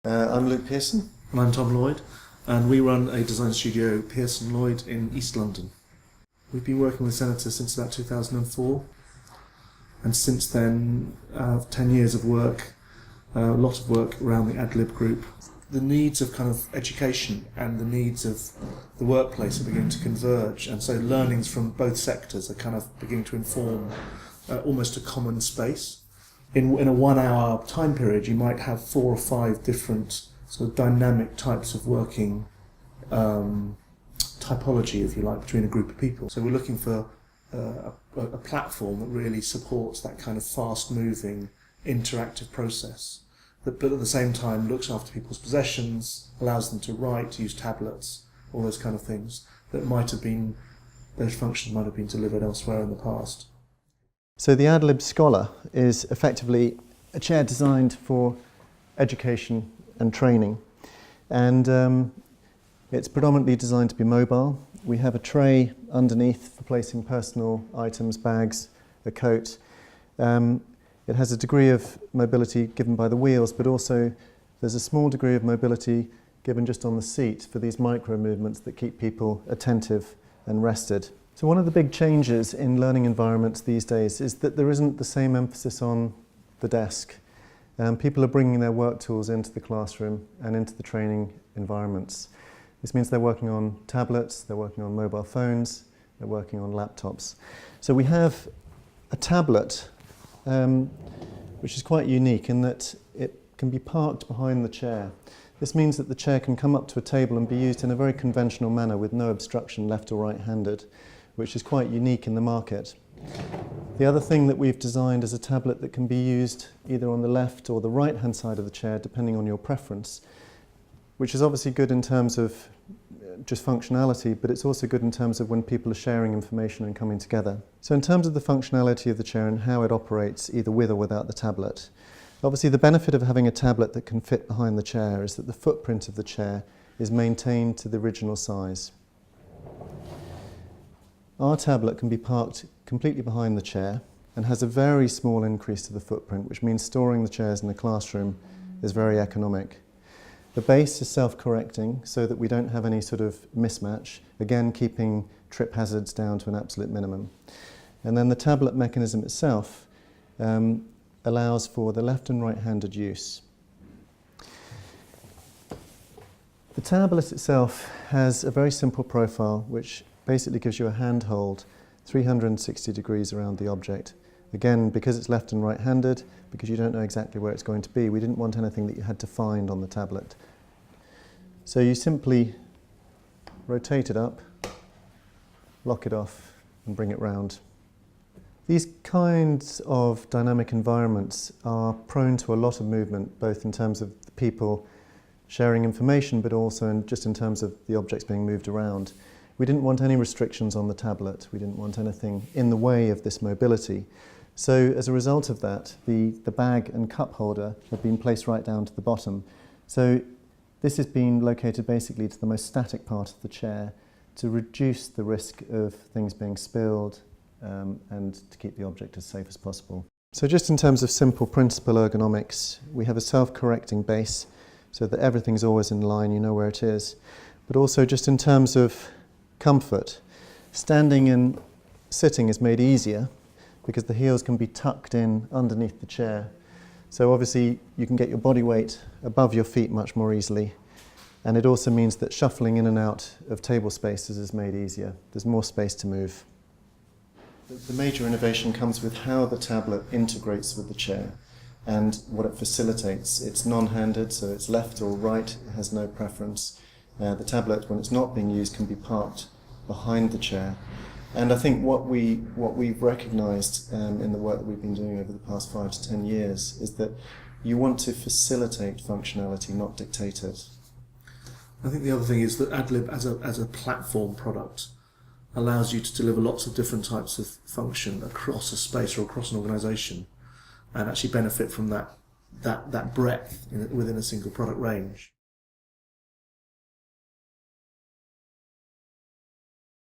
I'm Luke Pearson. And I'm Tom Lloyd, and we run a design studio, Pearson Lloyd, in East London. We've been working with Zenith since about 2004, and since then 10 years of work, a lot of work around the Ad-Lib group. The needs of kind of education and the needs of the workplace are beginning to converge, and so learnings from both sectors are kind of beginning to inform almost a common space. In a 1 hour time period, you might have 4 or 5 different sort of dynamic types of working typology, if you like, between a group of people. So we're looking for a platform that really supports that kind of fast-moving, interactive process, but at the same time looks after people's possessions, allows them to write, use tablets, all those kind of things that might have been, those functions might have been delivered elsewhere in the past. So the Ad-Lib Scholar is effectively a chair designed for education and training, and it's predominantly designed to be mobile. We have a tray underneath for placing personal items, bags, a coat. It has a degree of mobility given by the wheels, but also there's a small degree of mobility given just on the seat for these micro movements that keep people attentive and rested. So one of the big changes in learning environments these days is that there isn't the same emphasis on the desk. People are bringing their work tools into the classroom and into the training environments. This means they're working on tablets, they're working on mobile phones, they're working on laptops. So we have a tablet which is quite unique in that it can be parked behind the chair. This means that the chair can come up to a table and be used in a very conventional manner with no obstruction, left or right-handed, which is quite unique in the market. The other thing that we've designed is a tablet that can be used either on the left or the right-hand side of the chair, depending on your preference, which is obviously good in terms of just functionality, but it's also good in terms of when people are sharing information and coming together. So in terms of the functionality of the chair and how it operates, either with or without the tablet, obviously the benefit of having a tablet that can fit behind the chair is that the footprint of the chair is maintained to the original size. Our tablet can be parked completely behind the chair and has a very small increase to the footprint, which means storing the chairs in the classroom is very economic. The base is self-correcting so that we don't have any sort of mismatch, again keeping trip hazards down to an absolute minimum. And then the tablet mechanism itself allows for the left and right-handed use. The tablet itself has a very simple profile which basically gives you a handhold 360 degrees around the object. Again, because it's left and right-handed, because you don't know exactly where it's going to be, we didn't want anything that you had to find on the tablet. So you simply rotate it up, lock it off, and bring it round. These kinds of dynamic environments are prone to a lot of movement, both in terms of the people sharing information, but also just in terms of the objects being moved around. We didn't want any restrictions on the tablet. We didn't want anything in the way of this mobility. So as a result of that, the bag and cup holder have been placed right down to the bottom. So this has been located basically to the most static part of the chair to reduce the risk of things being spilled and to keep the object as safe as possible. So just in terms of simple principal ergonomics, we have a self-correcting base so that everything's always in line, you know where it is. But also just in terms of comfort, standing and sitting is made easier because the heels can be tucked in underneath the chair. So obviously you can get your body weight above your feet much more easily, and it also means that shuffling in and out of table spaces is made easier. There's more space to move. The major innovation comes with how the tablet integrates with the chair and what it facilitates. It's non-handed, so it's left or right, it has no preference. The tablet, when it's not being used, can be parked behind the chair. And I think what we've recognised in the work that we've been doing over the past 5 to 10 years is that you want to facilitate functionality, not dictate it. I think the other thing is that Ad-Lib as a platform product allows you to deliver lots of different types of function across a space or across an organisation and actually benefit from that breadth within a single product range.